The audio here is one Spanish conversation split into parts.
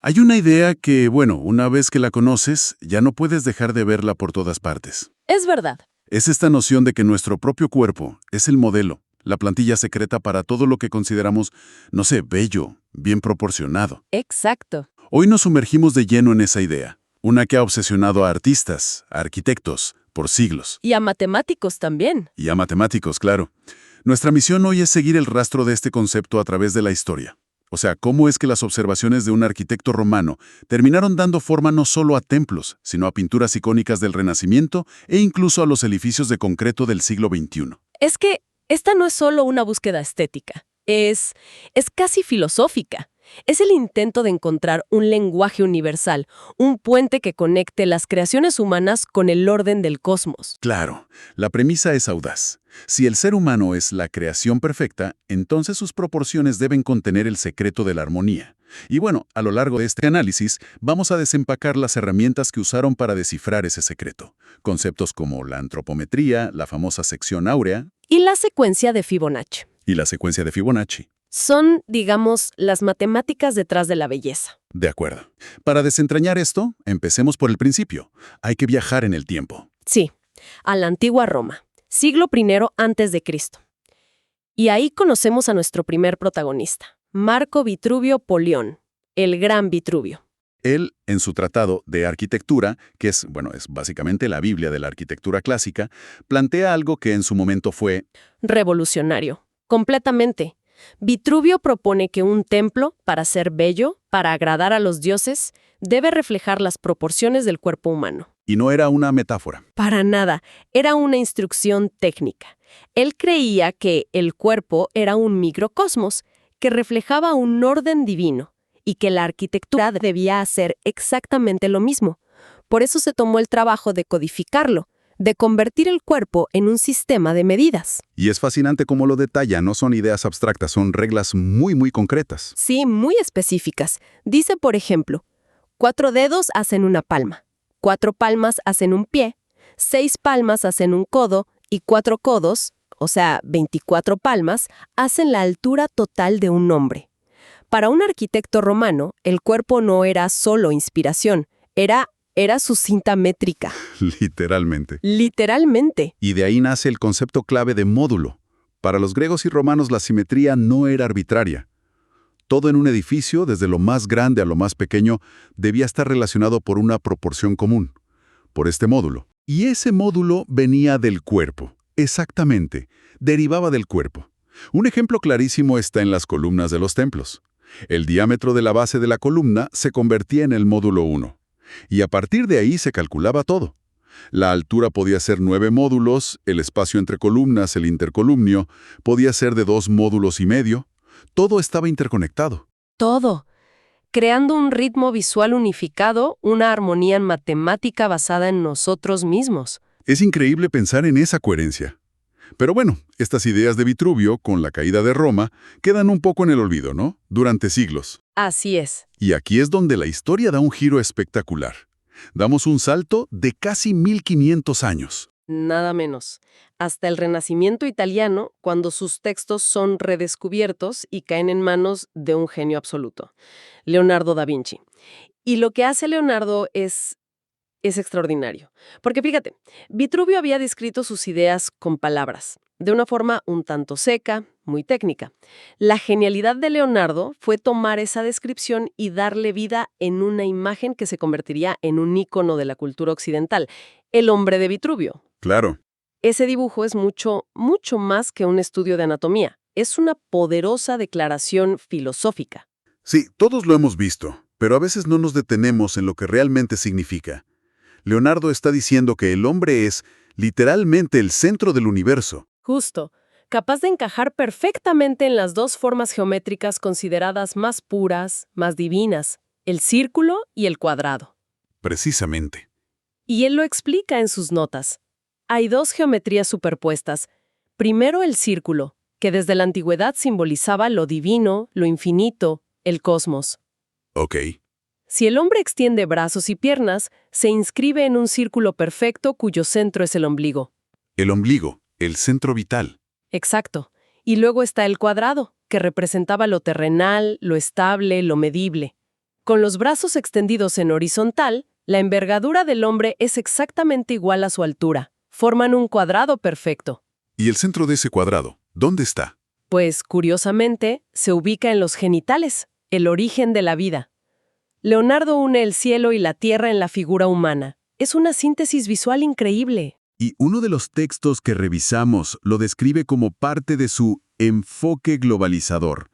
Hay una idea que, bueno, una vez que la conoces, ya no puedes dejar de verla por todas partes. Es verdad. Es esta noción de que nuestro propio cuerpo es el modelo, la plantilla secreta para todo lo que consideramos, no sé, bello, bien proporcionado. Exacto. Hoy nos sumergimos de lleno en esa idea, una que ha obsesionado a artistas, a arquitectos, por siglos. Y a matemáticos también. Y a matemáticos, claro. Nuestra misión hoy es seguir el rastro de este concepto a través de la historia. O sea, cómo es que las observaciones de un arquitecto romano terminaron dando forma no solo a templos, sino a pinturas icónicas del Renacimiento e incluso a los edificios de concreto del siglo XXI. Es que esta no es solo una búsqueda estética. Es casi filosófica. Es el intento de encontrar un lenguaje universal, un puente que conecte las creaciones humanas con el orden del cosmos. Claro, la premisa es audaz. Si el ser humano es la creación perfecta, entonces sus proporciones deben contener el secreto de la armonía. Y bueno, a lo largo de este análisis, vamos a desempacar las herramientas que usaron para descifrar ese secreto. Conceptos como la antropometría, la famosa sección áurea Y la secuencia de Fibonacci. y la secuencia de Fibonacci. Son, digamos, las matemáticas detrás de la belleza. De acuerdo. Para desentrañar esto, empecemos por el principio. Hay que viajar en el tiempo. Sí, a la antigua Roma, siglo I antes de Cristo. Y ahí conocemos a nuestro primer protagonista, Marco Vitruvio Polión, el gran Vitruvio. Él, en su tratado de arquitectura, que es, bueno, es básicamente la Biblia de la arquitectura clásica, plantea algo que en su momento fue... Revolucionario, completamente. Vitruvio propone que un templo, para ser bello, para agradar a los dioses, debe reflejar las proporciones del cuerpo humano. Y no era una metáfora. Para nada, era una instrucción técnica. Él creía que el cuerpo era un microcosmos que reflejaba un orden divino y que la arquitectura debía hacer exactamente lo mismo. Por eso se tomó el trabajo de codificarlo, de convertir el cuerpo en un sistema de medidas. Y es fascinante cómo lo detalla, no son ideas abstractas, son reglas muy concretas. Sí, muy específicas. Dice, por ejemplo, 4 dedos hacen una palma, 4 palmas hacen un pie, 6 palmas hacen un codo y 4 codos, o sea, 24 palmas, hacen la altura total de un hombre. Para un arquitecto romano, el cuerpo no era solo inspiración, era su cinta métrica. Literalmente. Literalmente. Y de ahí nace el concepto clave de módulo. Para los griegos y romanos la simetría no era arbitraria. Todo en un edificio, desde lo más grande a lo más pequeño, debía estar relacionado por una proporción común, por este módulo. Y ese módulo venía del cuerpo. Exactamente. Derivaba del cuerpo. Un ejemplo clarísimo está en las columnas de los templos. El diámetro de la base de la columna se convertía en el módulo 1. Y a partir de ahí se calculaba todo. La altura podía ser 9 módulos, el espacio entre columnas, el intercolumnio, podía ser de 2 módulos y medio. Todo estaba interconectado. Todo. Creando un ritmo visual unificado, una armonía matemática basada en nosotros mismos. Es increíble pensar en esa coherencia. Pero bueno, estas ideas de Vitruvio, con la caída de Roma, quedan un poco en el olvido, ¿no? Durante siglos. Así es. Y aquí es donde la historia da un giro espectacular. Damos un salto de casi 1500 años. Nada menos. Hasta el Renacimiento italiano, cuando sus textos son redescubiertos y caen en manos de un genio absoluto, Leonardo da Vinci. Y lo que hace Leonardo es extraordinario. Porque fíjate, Vitruvio había descrito sus ideas con palabras, de una forma un tanto seca, muy técnica. La genialidad de Leonardo fue tomar esa descripción y darle vida en una imagen que se convertiría en un ícono de la cultura occidental, el hombre de Vitruvio. Claro. Ese dibujo es mucho más que un estudio de anatomía. Es una poderosa declaración filosófica. Sí, todos lo hemos visto, pero a veces no nos detenemos en lo que realmente significa. Leonardo está diciendo que el hombre es literalmente el centro del universo. Justo, capaz de encajar perfectamente en las dos formas geométricas consideradas más puras, más divinas, el círculo y el cuadrado. Precisamente. Y él lo explica en sus notas. Hay 2 geometrías superpuestas. Primero el círculo, que desde la antigüedad simbolizaba lo divino, lo infinito, el cosmos. Ok. Si el hombre extiende brazos y piernas, se inscribe en un círculo perfecto cuyo centro es el ombligo. El ombligo, el centro vital. Exacto. Y luego está el cuadrado, que representaba lo terrenal, lo estable, lo medible. Con los brazos extendidos en horizontal, la envergadura del hombre es exactamente igual a su altura. Forman un cuadrado perfecto. ¿Y el centro de ese cuadrado? ¿Dónde está? Pues, curiosamente, se ubica en los genitales, el origen de la vida. Leonardo une el cielo y la tierra en la figura humana. Es una síntesis visual increíble. Y uno de los textos que revisamos lo describe como parte de su enfoque globalizador.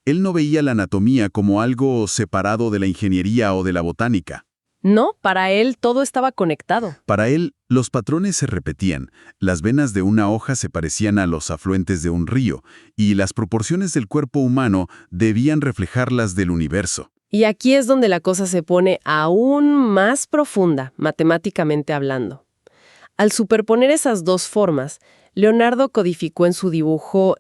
Él no veía la anatomía como algo separado de la ingeniería o de la botánica. No, para él todo estaba conectado. Para él, los patrones se repetían, las venas de una hoja se parecían a los afluentes de un río, y las proporciones del cuerpo humano debían reflejar las del universo. Y aquí es donde la cosa se pone aún más profunda, matemáticamente hablando. Al superponer esas dos formas, Leonardo codificó en su dibujo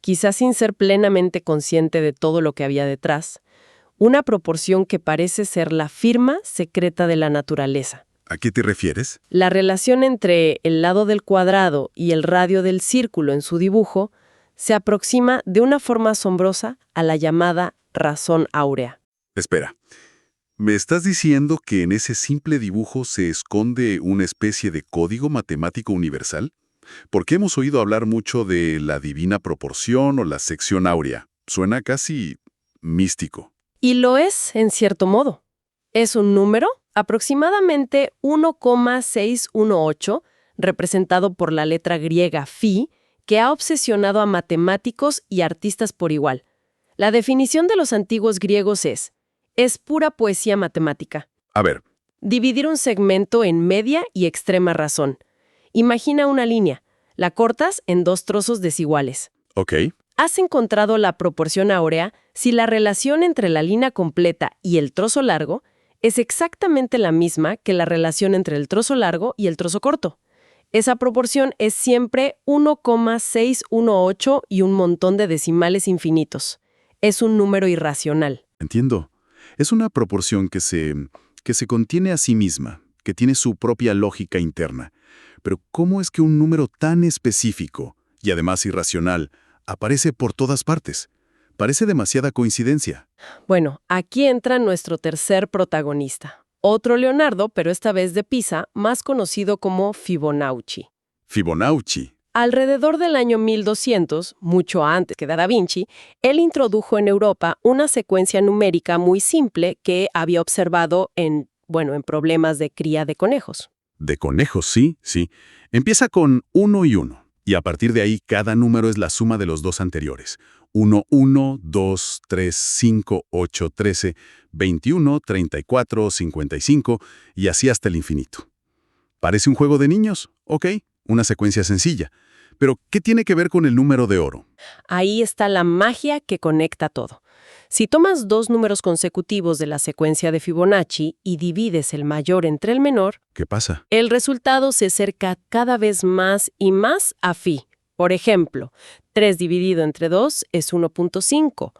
quizás sin ser plenamente consciente de todo lo que había detrás, una proporción que parece ser la firma secreta de la naturaleza. ¿A qué te refieres? La relación entre el lado del cuadrado y el radio del círculo en su dibujo se aproxima de una forma asombrosa a la llamada razón áurea. Espera, ¿me estás diciendo que en ese simple dibujo se esconde una especie de código matemático universal? Porque hemos oído hablar mucho de la divina proporción o la sección áurea. Suena casi místico. Y lo es, en cierto modo. Es un número, aproximadamente 1,618, representado por la letra griega phi, que ha obsesionado a matemáticos y artistas por igual. La definición de los antiguos griegos es pura poesía matemática. A ver. Dividir un segmento en media y extrema razón. Imagina una línea. La cortas en dos trozos desiguales. Ok. ¿Has encontrado la proporción áurea si la relación entre la línea completa y el trozo largo es exactamente la misma que la relación entre el trozo largo y el trozo corto? Esa proporción es siempre 1,618 y un montón de decimales infinitos. Es un número irracional. Entiendo. Es una proporción que se contiene a sí misma, que tiene su propia lógica interna. Pero ¿cómo es que un número tan específico, y además irracional, aparece por todas partes? Parece demasiada coincidencia. Bueno, aquí entra nuestro tercer protagonista. Otro Leonardo, pero esta vez de Pisa, más conocido como Fibonacci. Fibonacci. Alrededor del año 1200, mucho antes que Da Vinci, él introdujo en Europa una secuencia numérica muy simple que había observado en problemas de cría de conejos. De conejos, sí. Empieza con 1 y 1, y a partir de ahí cada número es la suma de los dos anteriores. 1, 1, 2, 3, 5, 8, 13, 21, 34, 55, y así hasta el infinito. ¿Parece un juego de niños? Ok, una secuencia sencilla. Pero, ¿qué tiene que ver con el número de oro? Ahí está la magia que conecta todo. Si tomas dos números consecutivos de la secuencia de Fibonacci y divides el mayor entre el menor, ¿Qué pasa? el resultado se acerca cada vez más y más a phi. Por ejemplo, 3 dividido entre 2 es 1.5.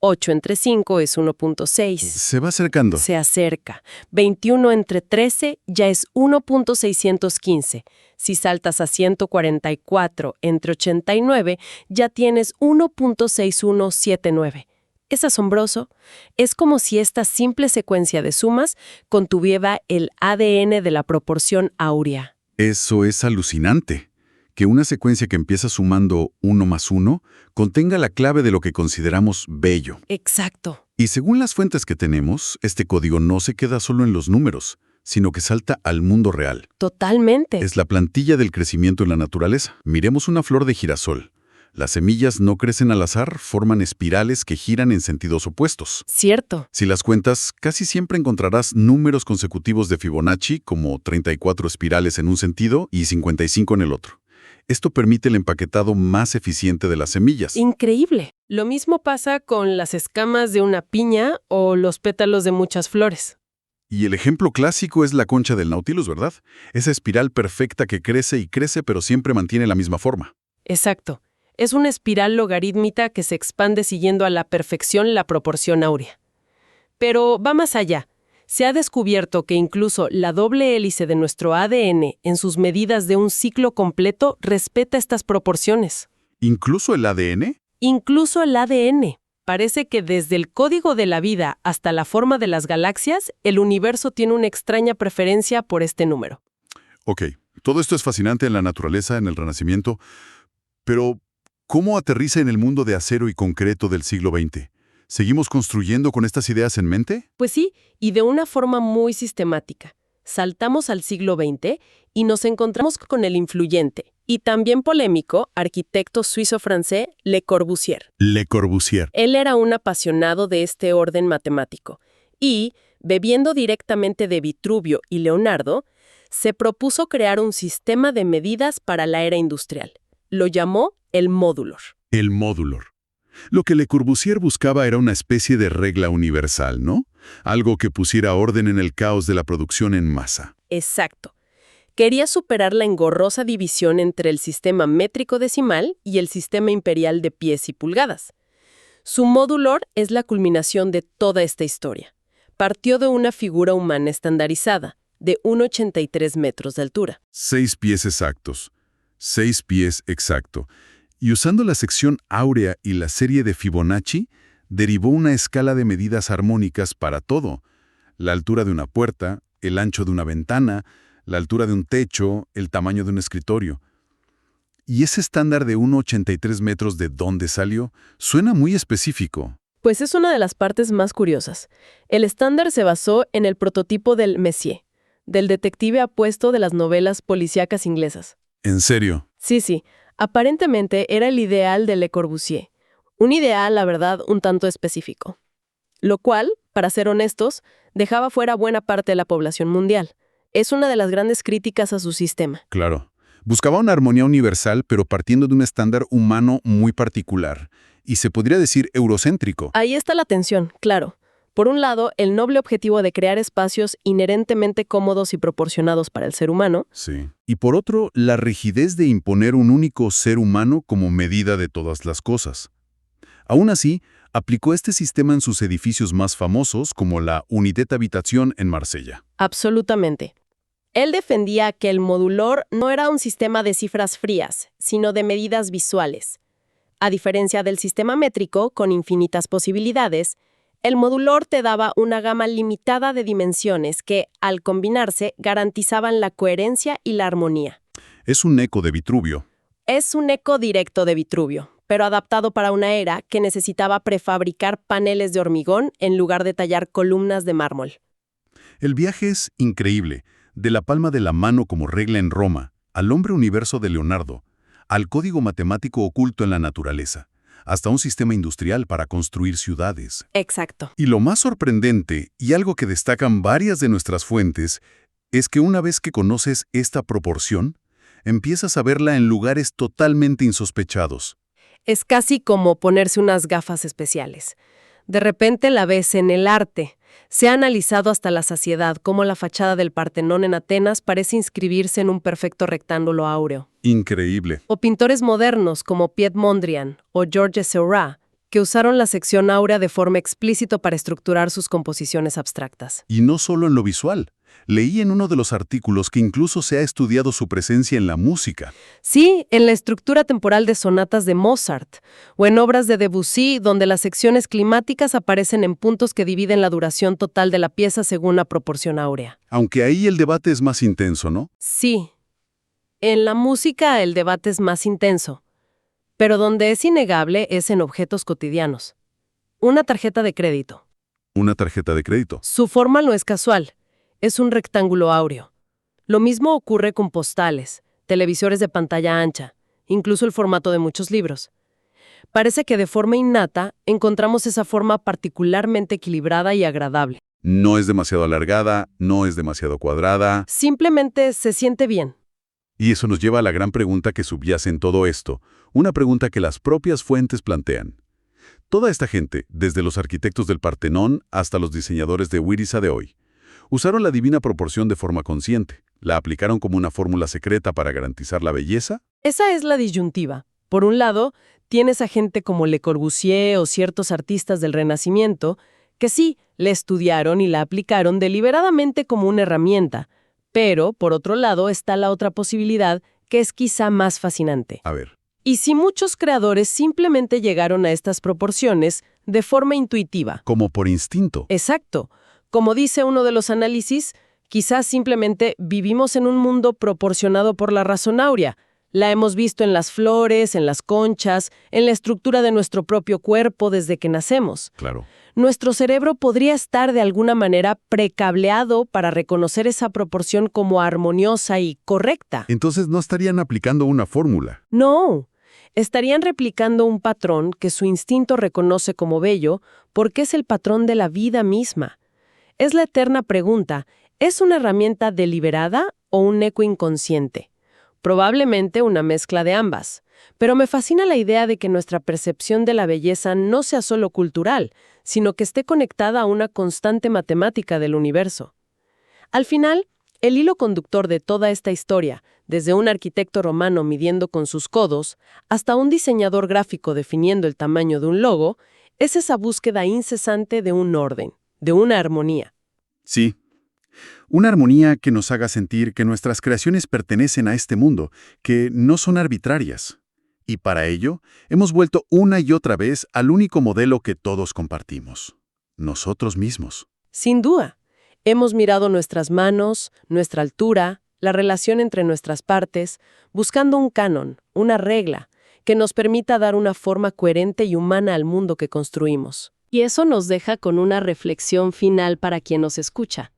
8 entre 5 es 1.6. Se va acercando. Se acerca. 21 entre 13 ya es 1.615. Si saltas a 144 entre 89, ya tienes 1.6179. Es asombroso. Es como si esta simple secuencia de sumas contuviera el ADN de la proporción áurea. Eso es alucinante. Que una secuencia que empieza sumando 1 más 1 contenga la clave de lo que consideramos bello. Exacto. Y según las fuentes que tenemos, este código no se queda solo en los números, sino que salta al mundo real. Totalmente. Es la plantilla del crecimiento en la naturaleza. Miremos una flor de girasol. Las semillas no crecen al azar, forman espirales que giran en sentidos opuestos. Cierto. Si las cuentas, casi siempre encontrarás números consecutivos de Fibonacci, como 34 espirales en un sentido y 55 en el otro. Esto permite el empaquetado más eficiente de las semillas. Increíble. Lo mismo pasa con las escamas de una piña o los pétalos de muchas flores. Y el ejemplo clásico es la concha del Nautilus, ¿verdad? Esa espiral perfecta que crece y crece, pero siempre mantiene la misma forma. Exacto. Es una espiral logarítmica que se expande siguiendo a la perfección la proporción áurea. Pero va más allá. Se ha descubierto que incluso la doble hélice de nuestro ADN, en sus medidas de un ciclo completo, respeta estas proporciones. ¿Incluso el ADN? Incluso el ADN. Parece que desde el código de la vida hasta la forma de las galaxias, el universo tiene una extraña preferencia por este número. Ok, todo esto es fascinante en la naturaleza, en el Renacimiento, pero ¿cómo aterriza en el mundo de acero y concreto del siglo XX? ¿Seguimos construyendo con estas ideas en mente? Pues sí, y de una forma muy sistemática. Saltamos al siglo XX y nos encontramos con el influyente y también polémico arquitecto suizo-francés Le Corbusier. Le Corbusier. Él era un apasionado de este orden matemático y, bebiendo directamente de Vitruvio y Leonardo, se propuso crear un sistema de medidas para la era industrial. Lo llamó el módulor. El módulor. Lo que Le Corbusier buscaba era una especie de regla universal, ¿no? Algo que pusiera orden en el caos de la producción en masa. Exacto. Quería superar la engorrosa división entre el sistema métrico decimal y el sistema imperial de pies y pulgadas. Su módulor es la culminación de toda esta historia. Partió de una figura humana estandarizada, de 1,83 metros de altura. 6 pies exactos. 6 pies exacto. Y usando la sección áurea y la serie de Fibonacci, derivó una escala de medidas armónicas para todo. La altura de una puerta, el ancho de una ventana, la altura de un techo, el tamaño de un escritorio. Y ese estándar de 1,83 metros, ¿de dónde salió? Suena muy específico. Pues es una de las partes más curiosas. El estándar se basó en el prototipo del Messier, del detective apuesto de las novelas policíacas inglesas. ¿En serio? Sí. Aparentemente era el ideal de Le Corbusier. Un ideal, la verdad, un tanto específico. Lo cual, para ser honestos, dejaba fuera buena parte de la población mundial. Es una de las grandes críticas a su sistema. Claro. Buscaba una armonía universal, pero partiendo de un estándar humano muy particular. Y se podría decir eurocéntrico. Ahí está la tensión, claro. Por un lado, el noble objetivo de crear espacios inherentemente cómodos y proporcionados para el ser humano. Sí. Y por otro, la rigidez de imponer un único ser humano como medida de todas las cosas. Aún así, aplicó este sistema en sus edificios más famosos, como la Unité d'Habitation en Marsella. Absolutamente. Él defendía que el modulor no era un sistema de cifras frías, sino de medidas visuales. A diferencia del sistema métrico, con infinitas posibilidades, el modulor te daba una gama limitada de dimensiones que, al combinarse, garantizaban la coherencia y la armonía. Es un eco de Vitruvio. Es un eco directo de Vitruvio, pero adaptado para una era que necesitaba prefabricar paneles de hormigón en lugar de tallar columnas de mármol. El viaje es increíble, de la palma de la mano como regla en Roma, al hombre universo de Leonardo, al código matemático oculto en la naturaleza, hasta un sistema industrial para construir ciudades. Exacto. Y lo más sorprendente, y algo que destacan varias de nuestras fuentes, es que una vez que conoces esta proporción, empiezas a verla en lugares totalmente insospechados. Es casi como ponerse unas gafas especiales. De repente la ves en el arte. Se ha analizado hasta la saciedad cómo la fachada del Partenón en Atenas parece inscribirse en un perfecto rectángulo áureo. Increíble. O pintores modernos como Piet Mondrian o Georges Seurat, que usaron la sección áurea de forma explícita para estructurar sus composiciones abstractas. Y no solo en lo visual. Leí en uno de los artículos que incluso se ha estudiado su presencia en la música. Sí, en la estructura temporal de sonatas de Mozart, o en obras de Debussy, donde las secciones climáticas aparecen en puntos que dividen la duración total de la pieza según la proporción áurea. Aunque ahí el debate es más intenso, ¿no? Sí. En la música el debate es más intenso, pero donde es innegable es en objetos cotidianos. Una tarjeta de crédito. Una tarjeta de crédito. Su forma no es casual. Es un rectángulo áureo. Lo mismo ocurre con postales, televisores de pantalla ancha, incluso el formato de muchos libros. Parece que de forma innata encontramos esa forma particularmente equilibrada y agradable. No es demasiado alargada, no es demasiado cuadrada. Simplemente se siente bien. Y eso nos lleva a la gran pregunta que subyace en todo esto, una pregunta que las propias fuentes plantean. Toda esta gente, desde los arquitectos del Partenón hasta los diseñadores de Wiriza de hoy, usaron la divina proporción de forma consciente. ¿La aplicaron como una fórmula secreta para garantizar la belleza? Esa es la disyuntiva. Por un lado, tienes a gente como Le Corbusier o ciertos artistas del Renacimiento que sí, la estudiaron y la aplicaron deliberadamente como una herramienta. Pero, por otro lado, está la otra posibilidad que es quizá más fascinante. A ver. Y si muchos creadores simplemente llegaron a estas proporciones de forma intuitiva. Como por instinto. Exacto. Como dice uno de los análisis, quizás simplemente vivimos en un mundo proporcionado por la razón áurea. La hemos visto en las flores, en las conchas, en la estructura de nuestro propio cuerpo desde que nacemos. Claro. Nuestro cerebro podría estar de alguna manera precableado para reconocer esa proporción como armoniosa y correcta. Entonces no estarían aplicando una fórmula. No, estarían replicando un patrón que su instinto reconoce como bello porque es el patrón de la vida misma. Es la eterna pregunta, ¿es una herramienta deliberada o un eco inconsciente? Probablemente una mezcla de ambas. Pero me fascina la idea de que nuestra percepción de la belleza no sea solo cultural, sino que esté conectada a una constante matemática del universo. Al final, el hilo conductor de toda esta historia, desde un arquitecto romano midiendo con sus codos, hasta un diseñador gráfico definiendo el tamaño de un logo, es esa búsqueda incesante de un orden, de una armonía. Sí. Una armonía que nos haga sentir que nuestras creaciones pertenecen a este mundo, que no son arbitrarias. Y para ello, hemos vuelto una y otra vez al único modelo que todos compartimos: nosotros mismos. Sin duda, hemos mirado nuestras manos, nuestra altura, la relación entre nuestras partes, buscando un canon, una regla, que nos permita dar una forma coherente y humana al mundo que construimos. Y eso nos deja con una reflexión final para quien nos escucha.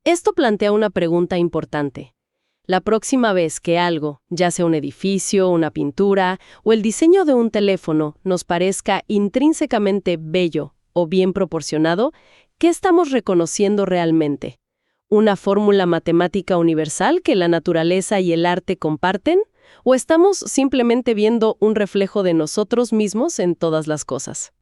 Esto plantea una pregunta importante. La próxima vez que algo, ya sea un edificio, una pintura o el diseño de un teléfono, nos parezca intrínsecamente bello o bien proporcionado, ¿qué estamos reconociendo realmente? ¿Una fórmula matemática universal que la naturaleza y el arte comparten? ¿O estamos simplemente viendo un reflejo de nosotros mismos en todas las cosas?